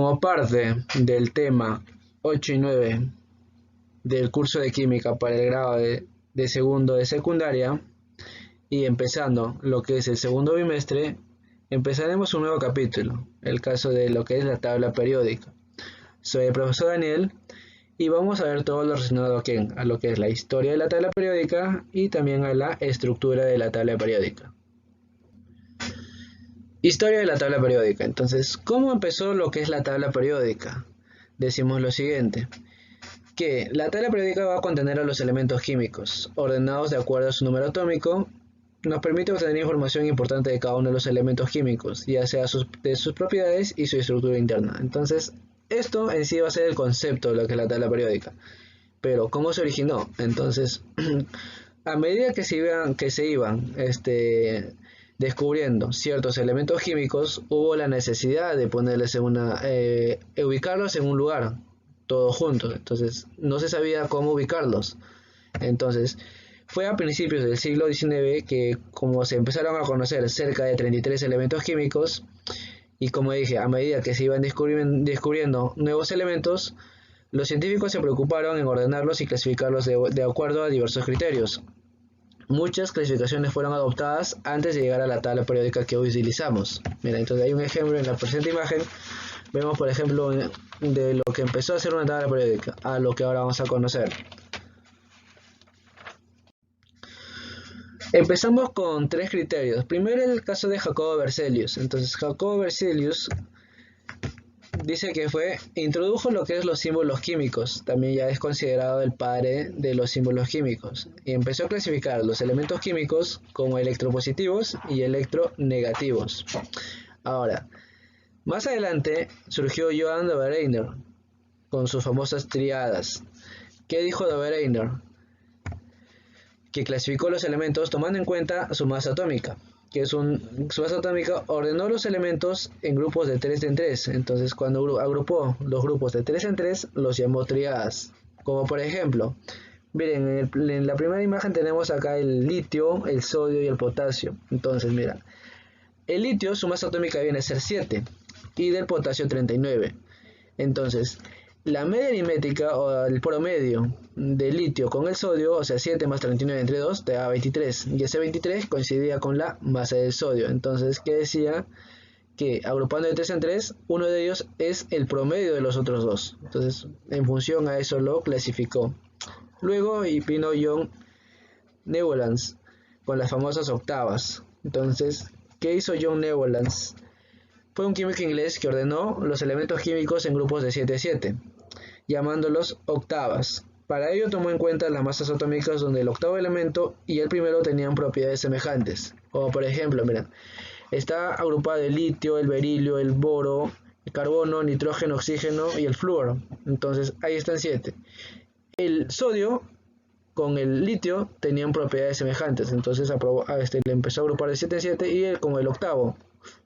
Como parte del tema 8 y 9 del curso de química para el grado de segundo de secundaria y empezando lo que es el segundo bimestre, empezaremos un nuevo capítulo, el caso de lo que es la tabla periódica. Soy el profesor Daniel y vamos a ver todo lo relacionado a lo que es la historia de la tabla periódica y también a la estructura de la tabla periódica. Historia de la tabla periódica. Entonces, ¿cómo empezó lo que es la tabla periódica? Decimos lo siguiente, que la tabla periódica va a contener a los elementos químicos, ordenados de acuerdo a su número atómico. Nos permite obtener información importante de cada uno de los elementos químicos, ya sea de sus propiedades y su estructura interna. Entonces, esto en sí va a ser el concepto de lo que es la tabla periódica. Pero, ¿cómo se originó? Entonces, a medida que se iban descubriendo ciertos elementos químicos, hubo la necesidad de ponerles ubicarlos en un lugar, todos juntos. Entonces, no se sabía cómo ubicarlos. Entonces, fue a principios del siglo XIX que, como se empezaron a conocer cerca de 33 elementos químicos, y como dije, a medida que se iban descubriendo nuevos elementos, los científicos se preocuparon en ordenarlos y clasificarlos de acuerdo a diversos criterios. Muchas clasificaciones fueron adoptadas antes de llegar a la tabla periódica que hoy utilizamos. Mira, entonces hay un ejemplo en la presente imagen. Vemos, por ejemplo, de lo que empezó a ser una tabla periódica a lo que ahora vamos a conocer. Empezamos con tres criterios. Primero, el caso de Jacobo Berzelius. Entonces, Jacobo Berzelius dice que introdujo lo que es los símbolos químicos. También ya es considerado el padre de los símbolos químicos. Y empezó a clasificar los elementos químicos como electropositivos y electronegativos. Ahora, más adelante surgió Johann de Bereiner con sus famosas triadas. ¿Qué dijo de Bereiner? Que clasificó los elementos tomando en cuenta su masa atómica, su masa atómica ordenó los elementos en grupos de 3 en 3. Entonces, cuando agrupó los grupos de 3 en 3, los llamó triadas. Como por ejemplo, miren, en la primera imagen tenemos acá el litio, el sodio y el potasio. Entonces, mira, el litio, su masa atómica viene a ser 7 y del potasio 39. Entonces, la media aritmética o el promedio del litio con el sodio, o sea 7 más 39 entre 2, te da 23. Y ese 23 coincidía con la masa del sodio. Entonces, ¿qué decía? Que agrupando de 3 en 3, uno de ellos es el promedio de los otros dos. Entonces, en función a eso lo clasificó. Luego vino John Newlands con las famosas octavas. Entonces, ¿qué hizo John Newlands? Fue un químico inglés que ordenó los elementos químicos en grupos de 7 a 7, llamándolos octavas. Para ello tomó en cuenta las masas atómicas donde el octavo elemento y el primero tenían propiedades semejantes. Como por ejemplo, miren, está agrupado el litio, el berilio, el boro, el carbono, nitrógeno, oxígeno y el flúor. Entonces ahí están 7. El sodio con el litio tenían propiedades semejantes. Entonces le empezó a agrupar de 7 en 7 y él con el octavo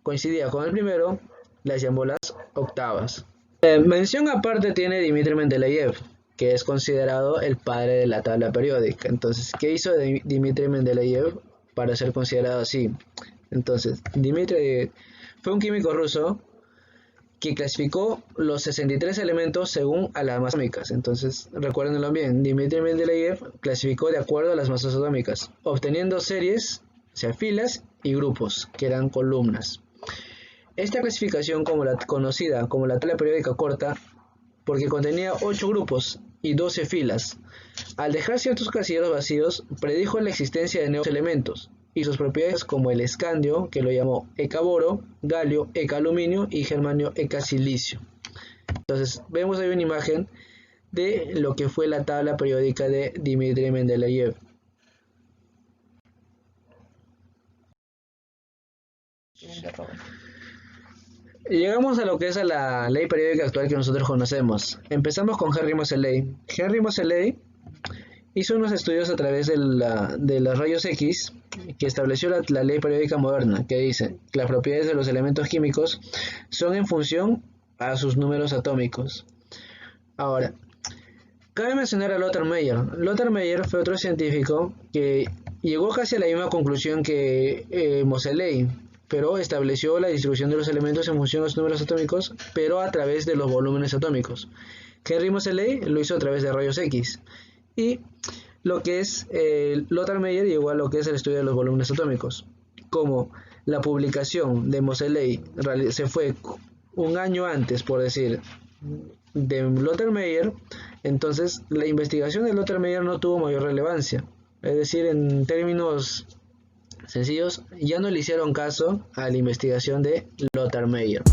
coincidía con el primero, las llamó las octavas. Mención aparte tiene Dmitri Mendeleev, que es considerado el padre de la tabla periódica. Entonces, ¿qué hizo Dmitri Mendeleev para ser considerado así? Entonces, Dmitri fue un químico ruso que clasificó los 63 elementos según a las masas atómicas. Entonces, recuérdenlo bien, Dmitri Mendeleev clasificó de acuerdo a las masas atómicas, obteniendo series, o sea, filas y grupos, que eran columnas. Esta clasificación conocida como la tabla periódica corta, porque contenía 8 grupos y 12 filas. Al dejar ciertos casilleros vacíos, predijo la existencia de nuevos elementos y sus propiedades como el escandio, que lo llamó ecaboro, galio, ecaluminio y germanio ecasilicio. Entonces, vemos ahí una imagen de lo que fue la tabla periódica de Dmitri Mendeleev. Llegamos a lo que es a la ley periódica actual que nosotros conocemos. Empezamos con Henry Moseley. Henry Moseley hizo unos estudios a través de los rayos X que estableció la ley periódica moderna, que dice que las propiedades de los elementos químicos son en función a sus números atómicos. Ahora, cabe mencionar a Lothar Meyer. Lothar Meyer fue otro científico que llegó casi a la misma conclusión que Moseley, pero estableció la distribución de los elementos en función de los números atómicos, pero a través de los volúmenes atómicos. Henry Moseley lo hizo a través de rayos X. Y lo que es Lothar Meyer llegó a lo que es el estudio de los volúmenes atómicos. Como la publicación de Moseley se fue un año antes, por decir, de Lothar Meyer, entonces la investigación de Lothar Meyer no tuvo mayor relevancia. Es decir, en términos sencillos, ya no le hicieron caso a la investigación de Lothar Meyer.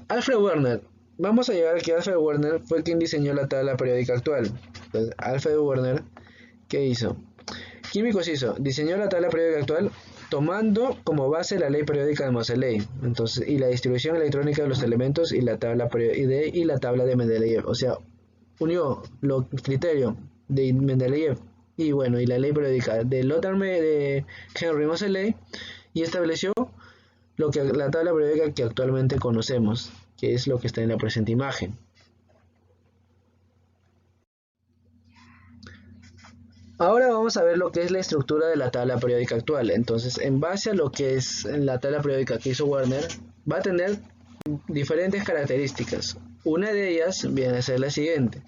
Alfred Werner. Vamos a llegar a que Alfred Werner fue quien diseñó la tabla periódica actual. Entonces, Alfred Werner, ¿qué hizo? Químicos diseñó la tabla periódica actual tomando como base la ley periódica de Moseley, entonces, y la distribución electrónica de los elementos y la tabla de Mendeleev. O sea, unió los criterios de Mendeleev y la ley periódica de Lothar Meyer, de Henry Moseley, y estableció la tabla periódica que actualmente conocemos, que es lo que está en la presente imagen. Ahora vamos a ver lo que es la estructura de la tabla periódica actual. Entonces, en base a lo que es la tabla periódica que hizo Werner, va a tener diferentes características. Una de ellas viene a ser la siguiente,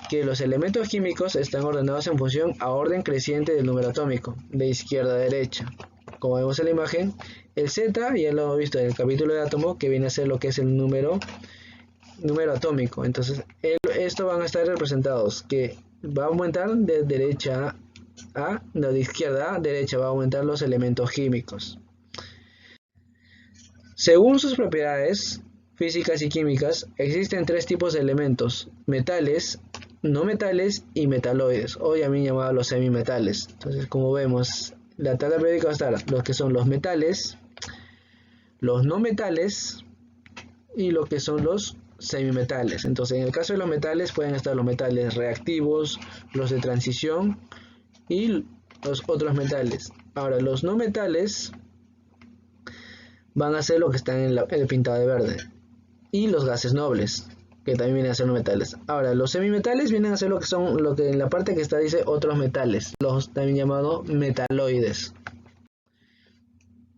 que los elementos químicos están ordenados en función a orden creciente del número atómico, de izquierda a derecha. Como vemos en la imagen, el Z ya lo hemos visto en el capítulo de átomo, que viene a ser lo que es el número atómico. Entonces, esto van a estar representados, que va a aumentar de derecha de izquierda a derecha, va a aumentar los elementos químicos. Según sus propiedades físicas y químicas, existen tres tipos de elementos: metales, no metales y metaloides, o también llamados los semimetales. Entonces, como vemos, la tabla periódica va a estar los que son los metales, los no metales y lo que son los semimetales. Entonces, en el caso de los metales pueden estar los metales reactivos, los de transición y los otros metales. Ahora, los no metales van a ser lo que están en el pintado de verde, y los gases nobles, que también vienen a ser los metales. Ahora, los semimetales vienen a ser lo que en la parte que está dice otros metales, los también llamados metaloides.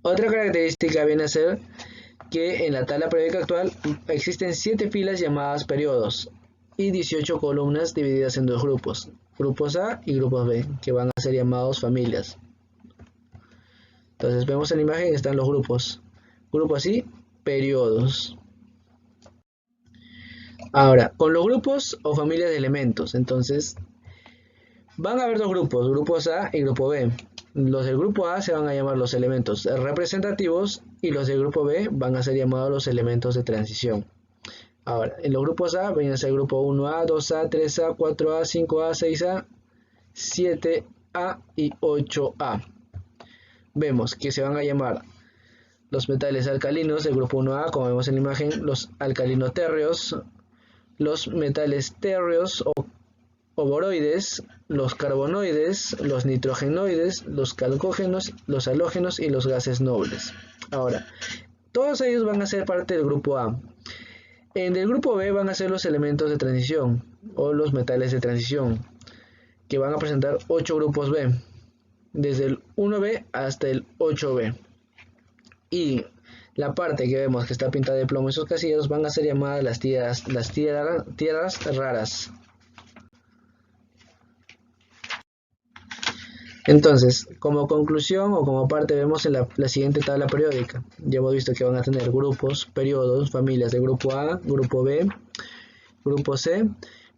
Otra característica viene a ser que en la tabla periódica actual existen 7 filas llamadas periodos y 18 columnas divididas en dos grupos, grupos A y grupos B, que van a ser llamados familias. Entonces vemos en la imagen que están los grupos y periodos. Ahora, con los grupos o familias de elementos, entonces van a haber dos grupos, grupos A y grupo B. Los del grupo A se van a llamar los elementos representativos y los del grupo B van a ser llamados los elementos de transición. Ahora, en los grupos A vienen a ser el grupo 1A, 2A, 3A, 4A, 5A, 6A, 7A y 8A. Vemos que se van a llamar los metales alcalinos del grupo 1A, como vemos en la imagen, los alcalinotérreos, los metales térreos o boroides, los carbonoides, los nitrogenoides, los calcógenos, los halógenos y los gases nobles. Ahora, todos ellos van a ser parte del grupo A. En el grupo B van a ser los elementos de transición o los metales de transición, que van a presentar 8 grupos B, desde el 1B hasta el 8B. Y la parte que vemos que está pintada de plomo, esos casilleros van a ser llamadas las tierras raras. Entonces, como conclusión o como parte vemos en la siguiente tabla periódica. Ya hemos visto que van a tener grupos, periodos, familias de grupo A, grupo B, grupo C.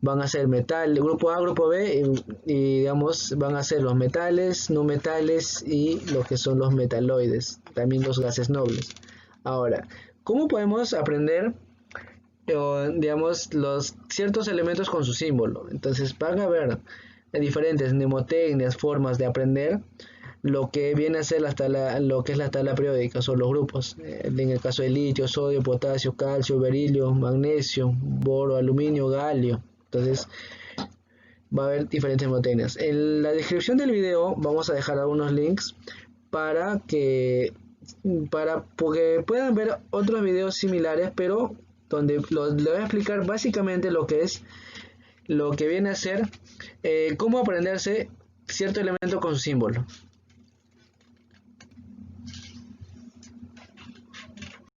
Van a ser grupo A, grupo B y digamos van a ser los metales, no metales y lo que son los metaloides, también los gases nobles. Ahora, ¿cómo podemos aprender digamos los ciertos elementos con su símbolo? Entonces van a ver diferentes mnemotecnias, formas de aprender lo que viene a ser lo que es la tabla periódica, son los grupos. En el caso de litio, sodio, potasio, calcio, berilio, magnesio, boro, aluminio, galio. Entonces va a haber diferentes mnemotecnias. En la descripción del video vamos a dejar algunos links para que puedan ver otros videos similares, pero donde les voy a explicar básicamente lo que viene a ser cómo aprenderse cierto elemento con su símbolo.